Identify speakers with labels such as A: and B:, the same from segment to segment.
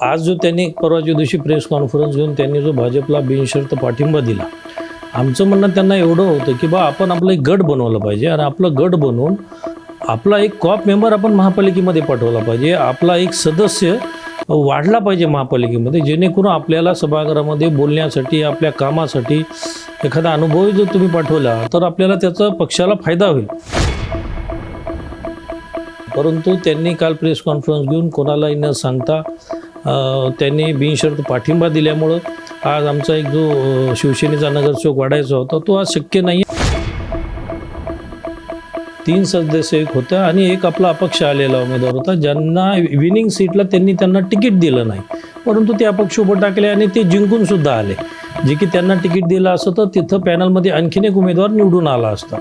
A: आज जो त्यांनी परवाच्या दिवशी प्रेस कॉन्फरन्स घेऊन त्यांनी जो भाजपला बिनशर्त पाठिंबा दिला, आमचं म्हणणं त्यांना एवढं होतं की बा आपण आपलं एक गट बनवलं पाहिजे आणि आपलं गट बनवून आपला एक कॉप मेंबर आपण महापालिकेमध्ये पाठवला पाहिजे, आपला एक सदस्य वाढला पाहिजे महापालिकेमध्ये, जेणेकरून आपल्याला सभागृहामध्ये बोलण्यासाठी आपल्या कामासाठी एखादा अनुभव जर तुम्ही पाठवला तर आपल्याला त्याचा पक्षाला फायदा होईल. परंतु त्यांनी काल प्रेस कॉन्फरन्स घेऊन कोणालाही न सांगता त्यांनी बिनशर्त पाठिंबा दिल्यामुळं आज आमचा एक जो शिवसेनेचा नगरसेवक वाढायचा होता तो आज शक्य नाही. 3 सदस्य एक होता आणि एक आपला अपक्ष आलेला उमेदवार होता, ज्यांना विनिंग सीटला त्यांना तिकीट दिलं नाही, परंतु ते अपक्ष उभं टाकले आणि ते जिंकून सुद्धा आले. जे की त्यांना तिकीट दिलं असतं तर तिथं पॅनलमध्ये आणखीन एक उमेदवार निवडून आला असता.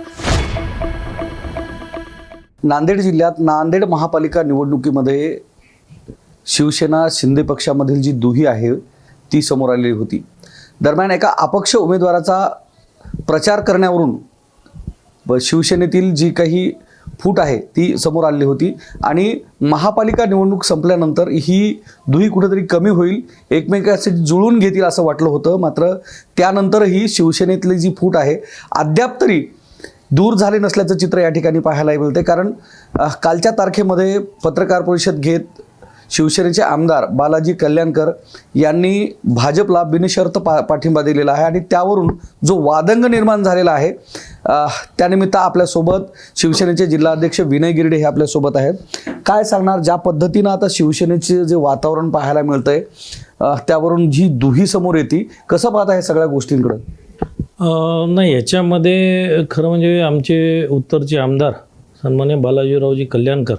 B: नांदेड जिल्ह्यात नांदेड महापालिका निवडणुकीमध्ये शिवसेना शिंदे पक्षामधील जी दुही आहे ती समोर आलेली होती. दरम्यान एका अपक्ष उमेदवाराचा प्रचार करण्यावरून शिवसेनेतील जी काही फूट आहे ती समोर आली होती आणि महापालिका निवडणूक संपल्यानंतर ही दुही कुठेतरी कमी होईल, एकमेकांशी जुळून घेतील असं वाटलं होतं. मात्र त्यानंतरही शिवसेनेतली जी फूट आहे अद्याप तरी दूर झाले नसल्याचं चित्र या ठिकाणी पाहायला मिळते. कारण कालच्या तारखेमध्ये पत्रकार परिषद घेत शिवसेनेचे आमदार बालाजी कल्याणकर यांनी भाजपला बिनशर्त पाठिंबा दिलेला आहे आणि त्यावरून जो वादंग निर्माण झालेला आहे त्यानिमित्त आपल्यासोबत शिवसेनेचे जिल्हाध्यक्ष विनय गिरडे हे आपल्यासोबत आहेत. काय सांगणार, ज्या पद्धतीनं आता शिवसेनेचे जे वातावरण पाहायला मिळतंय त्यावरून जी दुही समोर येते, कसं पाहता हे सगळ्या गोष्टींकडं?
A: नाही, याच्यामध्ये खरं म्हणजे आमचे उत्तरचे आमदार सन्मान्य बालाजीरावजी कल्याणकर,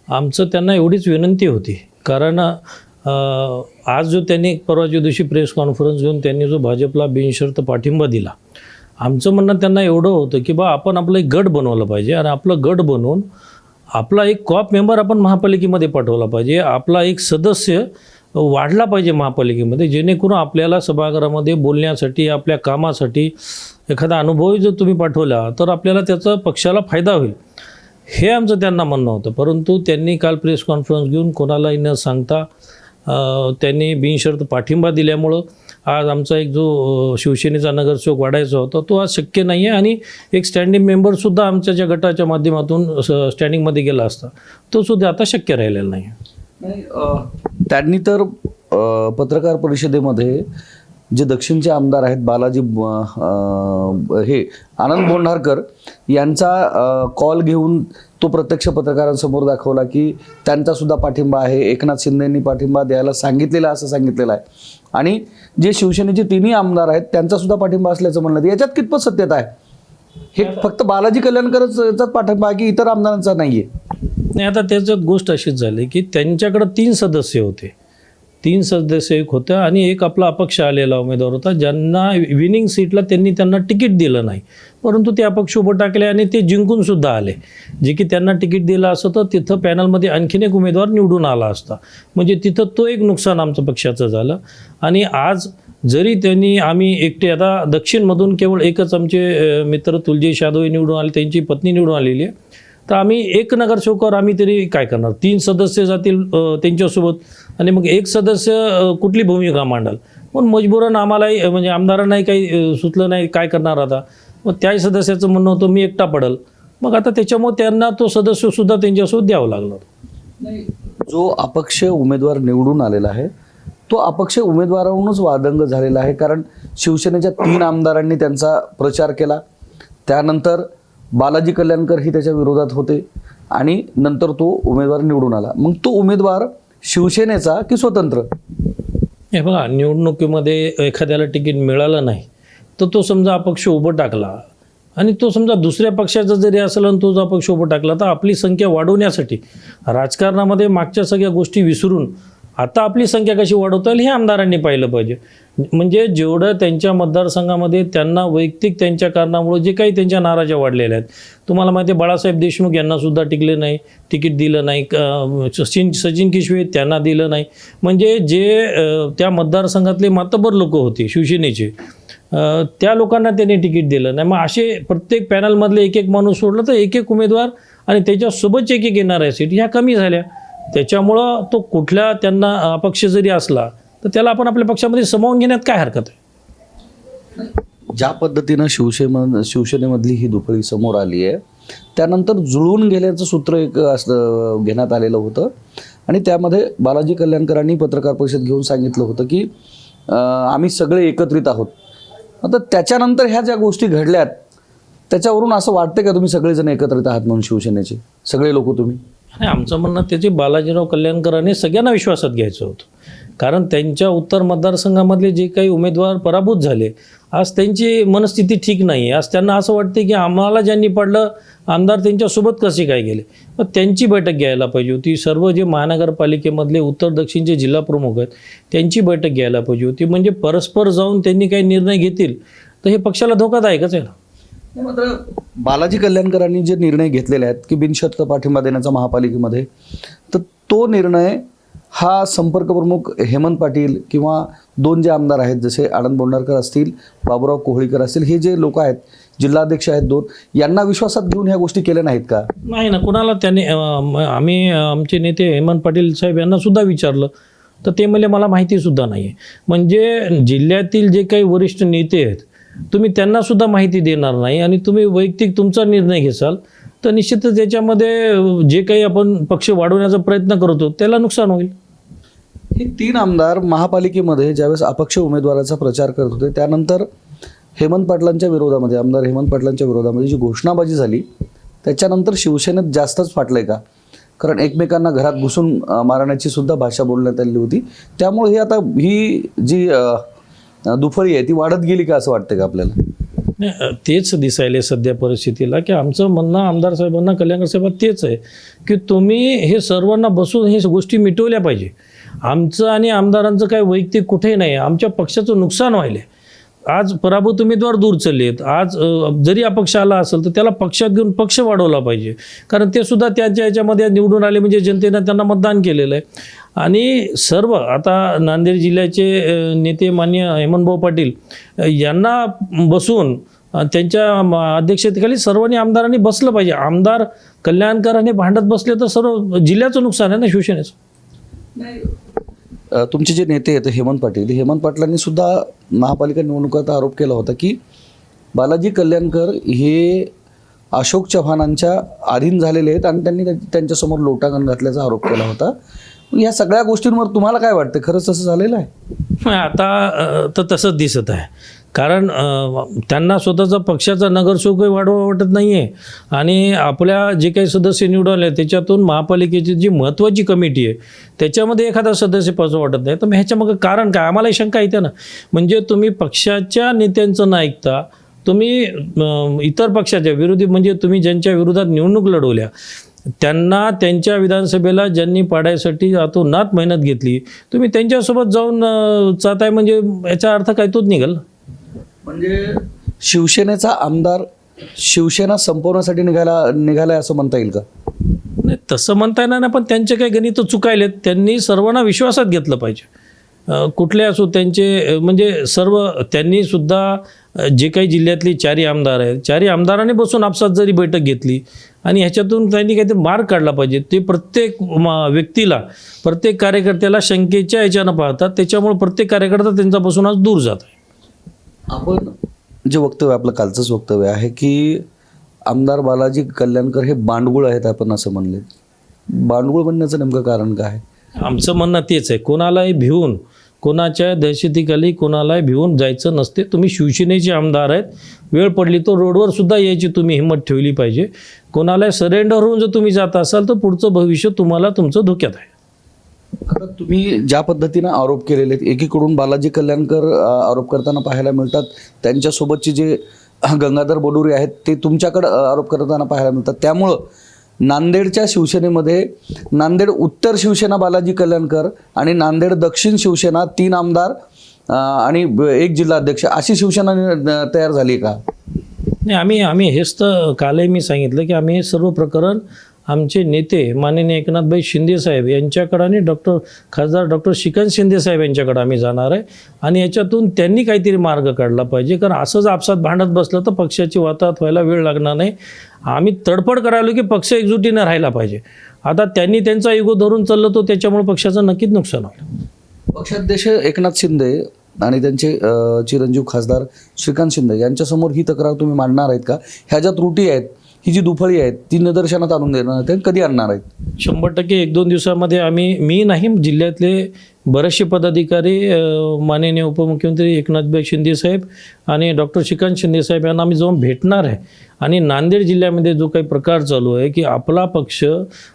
A: आमचं त्यांना एवढीच विनंती होती, कारण आज जो त्यांनी परवाच्या दिवशी प्रेस कॉन्फरन्स घेऊन त्यांनी जो भाजपला बिनशर्त पाठिंबा दिला, आमचं म्हणणं त्यांना एवढं होतं की बा आपण आपलं एक गट बनवलं पाहिजे आणि आपलं गट बनवून आपला एक कॉप मेंबर आपण महापालिकेमध्ये पाठवला पाहिजे, आपला एक सदस्य वाढला पाहिजे महापालिकेमध्ये, जेणेकरून आपल्याला सभागृहामध्ये बोलण्यासाठी आपल्या कामासाठी एखादा अनुभव जर तुम्ही पाठवला तर आपल्याला त्याचा पक्षाला फायदा होईल, हे आमचं त्यांना म्हणणं होतं. परंतु त्यांनी काल प्रेस कॉन्फरन्स घेऊन कोणालाही न सांगता त्यांनी बिनशर्त पाठिंबा दिल्यामुळं आज आमचा एक जो शिवसेनेचा नगरसेवक वाढायचा होता तो आज शक्य नाही आहे आणि एक स्टँडिंग मेंबरसुद्धा आमच्या ज्या गटाच्या माध्यमातून स्टँडिंगमध्ये गेला असता तो सुद्धा आता शक्य राहिलेला नाही.
B: त्यांनी तर पत्रकार परिषदेमध्ये जे दक्षिणचे आमदार आहेत बालाजी हे आनंद बोंढारकर यांचा कॉल घेऊन तो प्रत्यक्ष पत्रकारांसमोर दाखवला की त्यांचा सुद्धा पाठिंबा आहे, एकनाथ शिंदेंनी पाठिंबा द्यायला सांगितलेला असं सांगितलेलं आहे आणि जे शिवसेनेचे 3 आमदार आहेत त्यांचा सुद्धा पाठिंबा असल्याचं म्हणलं. याच्यात कितपत सत्यता आहे? हे फक्त बालाजी कल्याणकरचाच पाठिंबा आहे की इतर आमदारांचा नाही आहे?
A: नाही, आता त्याच्यात गोष्ट अशीच झाली की त्यांच्याकडं 3 सदस्य होते, 3 सदस्य एक होतं आणि एक आपला अपक्ष आलेला उमेदवार होता, ज्यांना विनिंग सीटला त्यांना तिकीट दिलं नाही, परंतु ते अपक्ष उभं टाकले आणि ते जिंकून सुद्धा आले. जे की त्यांना तिकीट दिलं असतं तर तिथं पॅनलमध्ये आणखीन एक उमेदवार निवडून आला असता, म्हणजे तिथं तो एक नुकसान आमचं पक्षाचं झालं. आणि आज जरी आम्ही एकटे, आता दक्षिणमधून केवळ एकच आमचे मित्र तुलजेश यादव निवडून आले, त्यांची पत्नी निवडून आलेली आहे, तर आम्ही एक नगरसेवकावर आम्ही तरी काय करणार? 3 सदस्य जातील त्यांच्यासोबत आणि मग एक सदस्य कुठली भूमिका मांडाल? पण मजबूरन आम्हालाही म्हणजे आमदारांनाही काही सुचलं नाही, काय करणार आता? मग त्याही सदस्याचं म्हणणं होतं मी एकटा पडल, मग आता त्याच्यामुळे त्यांना तो सदस्यसुद्धा त्यांच्यासोबत द्यावं लागला.
B: जो अपक्ष उमेदवार निवडून आलेला आहे तो अपक्ष उमेदवारावरूनच वादंग झालेला आहे, कारण शिवसेनेच्या 3 आमदारांनी त्यांचा प्रचार केला, त्यानंतर बालाजी कल्याणकर ही त्याच्या विरोधात होते आणि नंतर तो उमेदवार निवडून आला. मग तो उमेदवार शिवसेनेचा की स्वतंत्र?
A: हे बघा, निवडणुकीमध्ये एखाद्याला तिकीट मिळालं नाही तर तो समजा अपक्ष उभं टाकला आणि तो समजा दुसऱ्या पक्षाचा जरी असला आणि तो जो अपक्ष उभं टाकला तर आपली संख्या वाढवण्यासाठी राजकारणामध्ये मागच्या सगळ्या गोष्टी विसरून आता आपली संख्या कशी वाढवता येईल हे आमदारांनी पाहिलं पाहिजे. म्हणजे जेवढं त्यांच्या मतदारसंघामध्ये त्यांना वैयक्तिक त्यांच्या कारणामुळे जे काही त्यांच्या नाराज्या वाढलेल्या आहेत, तुम्हाला माहिती आहे बाळासाहेब देशमुख यांनासुद्धा टिकले नाही, तिकीट दिलं नाही, सचिन किशवे त्यांना दिलं नाही, म्हणजे जे त्या मतदारसंघातले मातबर लोक होते शिवसेनेचे त्या लोकांना त्यांनी तिकीट दिलं नाही. मग असे प्रत्येक पॅनलमधले एक माणूस सोडलं तर एक उमेदवार आणि त्याच्यासोबतचे एक येणार आहे सीट ह्या कमी झाल्या. त्याच्यामुळं तो कुठल्या त्यांना अपक्ष जरी असला तर त्याला आपण आपल्या पक्षामध्ये सामावून घेण्यात काय हरकत आहे.
B: ज्या पद्धतीनं शिवसेनेमधली ही दुफळी समोर आली आहे त्यानंतर जुळून गेल्याचं सूत्र एक घेण्यात आलेलं होतं आणि त्यामध्ये बालाजी कल्याणकरांनी पत्रकार परिषद घेऊन सांगितलं होतं की आम्ही सगळे एकत्रित आहोत. आता त्याच्यानंतर ह्या ज्या गोष्टी घडल्यात त्याच्यावरून असं वाटतं का तुम्ही सगळेजण एकत्रित आहात म्हणून शिवसेनेचे सगळे लोक तुम्ही?
A: आणि आमचं म्हणणं त्याचे बालाजीराव कल्याणकरांनी सगळ्यांना विश्वासात घ्यायचं होतं, कारण त्यांच्या उत्तर मतदारसंघामधले जे काही उमेदवार पराभूत झाले आज त्यांची मनस्थिती ठीक नाही आहे. आज त्यांना असं वाटते की आम्हाला ज्यांनी पडलं आमदार त्यांच्यासोबत कसे काय गेले. मग त्यांची बैठक घ्यायला पाहिजे होती. सर्व जे महानगरपालिकेमधले उत्तर दक्षिणचे जिल्हा प्रमुख आहेत त्यांची बैठक घ्यायला पाहिजे होती. म्हणजे परस्पर जाऊन त्यांनी काही निर्णय घेतील तर हे पक्षाला धोकादायकच आहे ना.
B: मात्र बालाजी कल्याणकरांनी जे निर्णय घेतलेले आहेत की बिनशर्त पाठिंबा देण्याचा महापालिकेमध्ये, तर तो निर्णय हा संपर्क प्रमुख हेमंत पाटील किंवा दोन जे आमदार आहेत जसे आनंद बोंडारकर असतील, बाबुराव कोहळीकर असतील, हे जे लोक आहेत जिल्हाध्यक्ष आहेत दोन, यांना विश्वासात घेऊन ह्या गोष्टी केल्या नाहीत का?
A: नाही ना, कुणाला त्यांनी आम्ही आमचे नेते हेमंत पाटील साहेब यांना सुद्धा विचारलं तर ते म्हणले मला माहितीसुद्धा नाही आहे. म्हणजे जिल्ह्यातील जे काही वरिष्ठ नेते आहेत तुम्ही त्यांना सुद्धा माहिती देणार नाही आणि तुम्ही वैयक्तिक तुमचा निर्णय घेसाल तर निश्चितच त्याच्यामध्ये जे काही आपण पक्ष वाढवण्याचा प्रयत्न करतो त्याला नुकसान होईल.
B: हे तीन आमदार महापालिकेमध्ये ज्यावेळेस अपक्ष उमेदवाराचा प्रचार करत होते त्यानंतर हेमंत पाटलांच्या विरोधामध्ये आमदार हेमंत पाटलांच्या विरोधामध्ये जी घोषणाबाजी झाली त्याच्यानंतर शिवसेनेत जास्तच फाटलंय का? कारण एकमेकांना घरात घुसून मारण्याची सुद्धा भाषा बोलण्यात आली होती. त्यामुळे हे आता ही जी दुफळी आहे ती वाढत गेली का असं वाटतं का आपल्याला?
A: नाही, तेच दिसायले सध्या परिस्थितीला की आमचं म्हणणं आमदार साहेबांना कल्याणकर साहेबांना तेच आहे की तुम्ही हे सर्वांना बसून हे गोष्टी मिटवल्या पाहिजे. आमचं आणि आमदारांचं काय वैयक्तिक कुठेही नाही, आमच्या पक्षाचं नुकसान व्हायले. आज पराभूत उमेदवार दूर चाललेत. आज जरी अपक्ष आला असेल तर त्याला पक्षात घेऊन पक्ष वाढवला पाहिजे, कारण ते सुद्धा त्यांच्या याच्यामध्ये निवडून आले म्हणजे जनतेनं त्यांना मतदान केलेलं आहे. आणि सर्व आता नांदेड जिल्ह्याचे नेते माननीय हेमंतभाऊ पाटील यांना बसून त्यांच्या अध्यक्षतेखाली सर्वांनी आमदारांनी बसलं पाहिजे. आमदार कल्याणकरांनी भांडत बसले तर सर्व जिल्ह्याचं नुकसान आहे ना शिवसेनेचं.
B: तुमचे जे नेते आहेत हेमंत पाटलांनी सुद्धा महापालिका निवडणुकात आरोप केला होता की बालाजी कल्याणकर हे अशोक चव्हाणांच्या अधीन झालेले आहेत आणि त्यांनी त्यांच्यासमोर लोटांगण घातल्याचा आरोप केला होता. या सगळ्या गोष्टींवर तुम्हाला काय वाटतं, खरंच तसं झालेलं आहे?
A: आता तर तसंच दिसत आहे, कारण त्यांना स्वतःचा पक्षाचा नगरसेवकही वाढवा वाटत नाही आहे आणि आपल्या जे काही सदस्य निवडले त्याच्यातून महापालिकेची जी महत्त्वाची कमिटी आहे त्याच्यामध्ये एखादा सदस्य पाहिजे वाटत नाही. तर मग ह्याच्यामागं कारण काय आम्हालाही शंका येते ना. म्हणजे तुम्ही पक्षाच्या नेत्यांचं न ऐकता तुम्ही इतर पक्षाच्या विरोधी म्हणजे तुम्ही ज्यांच्या विरोधात निवडणूक लढवल्या त्यांना त्यांच्या विधानसभेला ज्यांनी पाडायसाठी अतोनात मेहनत घेतली तुम्ही त्यांच्यासोबत जाऊन जाताय म्हणजे याचा अर्थ काय तोच निघाल.
B: म्हणजे शिवसेनेचा आमदार शिवसेना संपवण्यासाठी निघालाय असं म्हणता येईल का?
A: नाही, तसं म्हणता येणार नाही, पण त्यांचे काही गणित चुकायलेत. त्यांनी सर्वांना विश्वासात घेतलं पाहिजे. कुठले असो त्यांचे म्हणजे सर्व त्यांनी सुद्धा जे काही जिल्ह्यातली चारही आमदार आहेत चारही आमदारांनी बसून आपसात जरी बैठक घेतली आणि ह्याच्यातून त्यांनी काहीतरी मार्ग काढला पाहिजे. ते प्रत्येक व्यक्तीला प्रत्येक कार्यकर्त्याला शंकेच्या याच्यानं पाहतात, त्याच्यामुळे प्रत्येक कार्यकर्ता त्यांच्यापासून आज दूर जात आहे.
B: आपण जे वक्तव्य आपलं कालचंच वक्तव्य आहे की आमदार बालाजी कल्याणकर हे बांडगुळ आहेत आपण असं म्हणले. बांडगुळ बनण्याचं नेमकं कारण काय आहे?
A: आमचं म्हणणं तेच आहे, कोणालाही भिवून कोणाच्या दहशतीखाली कोणालाही भिवून जायचं नसते. तुम्ही शिवसेनेचे आमदार आहेत, वेळ पडली तर रोडवर सुद्धा यायची तुम्ही हिंमत ठेवली पाहिजे. कोणालाही सरेंडर होऊन जर तुम्ही जात असाल तर पुढचं भविष्य तुम्हाला तुमचं धोक्यात आहे.
B: आता तुम्ही ज्या पद्धतीनं आरोप केलेले आहेत एकीकडून बालाजी कल्याणकर आरोप करताना पाहायला मिळतात, त्यांच्यासोबतचे जे गंगाधर बोडुरे आहेत ते तुमच्याकडे आरोप करताना पाहायला मिळतात. त्यामुळं नांदेडच्या शिवसेनेमध्ये नांदेड उत्तर शिवसेना बालाजी कल्याणकर आणि नांदेड दक्षिण शिवसेना 3 आमदार आणि 1 जिल्हाध्यक्ष अशी शिवसेना तयार झाली का?
A: नाही, आम्ही हेच तर कालही मी सांगितलं की आम्ही हे सर्व प्रकरण आमचे नेते माननीय एकनाथभाई शिंदेसाहेब यांच्याकडं आणि खासदार डॉक्टर श्रीकांत शिंदेसाहेब यांच्याकडं आम्ही जाणार आहे आणि याच्यातून त्यांनी काहीतरी मार्ग काढला पाहिजे. कारण असंच आपसात भांडत बसलं तर पक्षाची वाताहत व्हायला वेळ लागणार नाही. आम्ही तडफड करायलो की पक्ष एकजुटीनं राहायला पाहिजे आता त्यांनी त्यांचा इगो धरून चाललं तो त्याच्यामुळे पक्षाचं नक्कीच नुकसान होईल.
B: पक्षाध्यक्ष एकनाथ शिंदे आणि त्यांचे चिरंजीव खासदार श्रीकांत शिंदे यांच्यासमोर ही तक्रार तुम्ही मांडणार आहेत का? ह्या ज्या त्रुटी आहेत, ही जी दुफळी आहेत, ती निदर्शनात आणून देणार आहेत, कधी आणणार आहेत?
A: 100% 1-2 दिवसामध्ये मी नाही, जिल्ह्यातले बरेचसे पदाधिकारी माननीय उपमुख्यमंत्री एकनाथभाई शिंदे साहेब आणि डॉक्टर श्रीकांत शिंदे साहेब यांना आम्ही जाऊन भेटणार आहे. आणि नांदेड जिल्ह्यामध्ये जो काही प्रकार चालू आहे की आपला पक्ष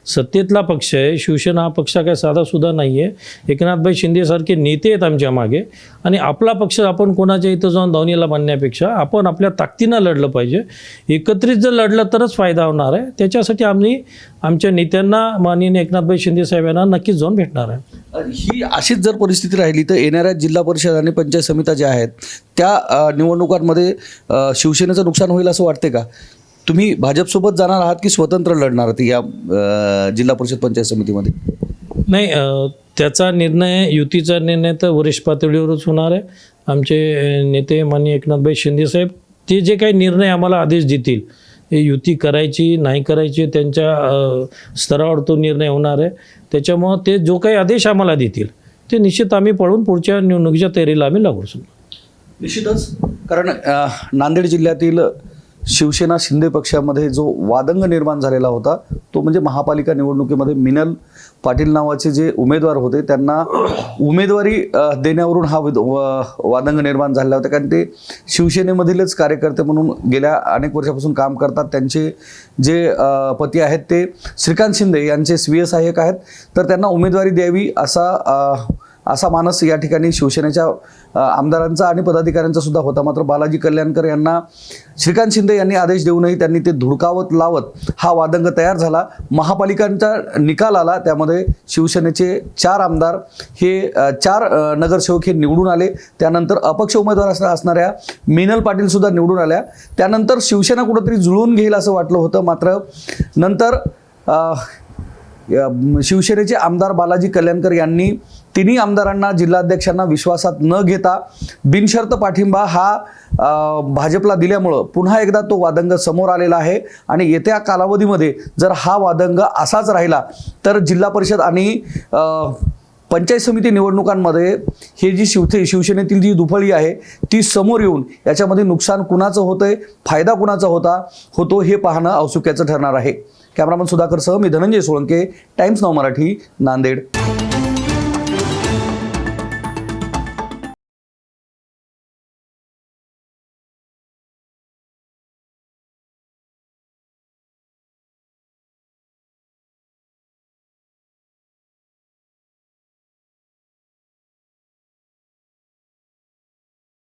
A: सत्तेतला पक्ष आहे, शिवसेना हा पक्ष काही साधासुद्धा नाही आहे, एकनाथभाई शिंदेसारखे नेते आहेत आमच्या मागे, आणि आपला पक्ष आपण कोणाच्या इथं जाऊन दावणीला बांधण्यापेक्षा आपण आपल्या ताकदीनं लढलं पाहिजे. एकत्रित जर लढलं तरच फायदा होणार आहे. त्याच्यासाठी आम्ही आमच्या नेत्यांना माननीय एकनाथभाई शिंदे साहेबांना नक्कीच जाऊन भेटणार आहे.
B: ही अशीच जर परिस्थिती राहिली तर येणाऱ्या जिल्हा परिषद आणि पंचायत समित्या ज्या आहेत त्या निवडणुकांमध्ये शिवसेनेचं नुकसान होईल असं वाटते का? तुम्ही भाजपसोबत जाणार आहात की स्वतंत्र लढणार आहात या जिल्हा परिषद पंचायत समितीमध्ये?
A: नाही, त्याचा निर्णय, युतीचा निर्णय तर वरिष्ठ पातळीवरच होणार आहे. आमचे नेते माननीय एकनाथभाई शिंदे साहेब ते जे काही निर्णय आम्हाला आदेश देतील, हे युती करायची नाही करायची त्यांच्या स्तरावर तो निर्णय होणार आहे. त्याच्यामुळं ते जो काही आदेश आम्हाला देतील ते निश्चित आम्ही पळून पुढच्या निवडणुकीच्या तयारीला आम्ही लागू शकतो.
B: निश्चितच, कारण नांदेड जिल्ह्यातील शिवसेना शिंदे पक्षामध्ये जो वादंग निर्माण झालेला होता तो म्हणजे महापालिका निवडणुकीमध्ये मिनल पाटील नावाचे जे उमेदवार होते त्यांना उमेदवारी देण्यावरून हा वादंग निर्माण झालेला होता. कारण ते शिवसेनेमधीलच कार्यकर्ते म्हणून गेल्या अनेक वर्षापासून काम करतात. त्यांचे जे पती आहेत ते श्रीकांत शिंदे यांचे स्वीय सहाय्यक आहेत, तर त्यांना उमेदवारी द्यावी असा मानस या ठिकाणी शिवसेनेच्या आमदारांचा आणि पदाधिकाऱ्यांचा सुद्धा होता. मात्र बालाजी कल्याणकर यांना श्रीकांत शिंदे यांनी आदेश देऊनही त्यांनी ते धुडकावत लावत हा वादंग तयार झाला. महापालिकांचा निकाल आला, त्यामध्ये शिवसेनेचे 4 आमदार हे 4 नगरसेवक हे निवडून आले. त्यानंतर अपक्ष उमेदवार असणाऱ्या मिनल पाटील सुद्धा निवडून आल्या. त्यानंतर शिवसेना कुठंतरी जुळून घेईल असं वाटलं होतं, मात्र नंतर शिवसेनेचे आमदार बालाजी कल्याणकर यांनी तिन्ही आमदारांना, जिल्हाध्यक्षांना विश्वासात न घेता बिनशर्त पाठिंबा हा भाजपला दिल्यामुळं पुन्हा एकदा तो वादंग समोर आलेला आहे. आणि येत्या कालावधीमध्ये जर हा वादंग असाच राहिला तर जिल्हा परिषद आणि पंचायत समिती निवडणुकांमध्ये हे जी शिवसेनेतील जी दुफळी आहे ती समोर येऊन याच्यामध्ये नुकसान कुणाचं होतंय, फायदा कुणाचा होतो हे पाहणं औत्सुक्याचं ठरणार आहे. कॅमेरामन सुधाकर सह मी धनंजय सोळंके, टाइम्स नाऊ मराठी, नांदेड.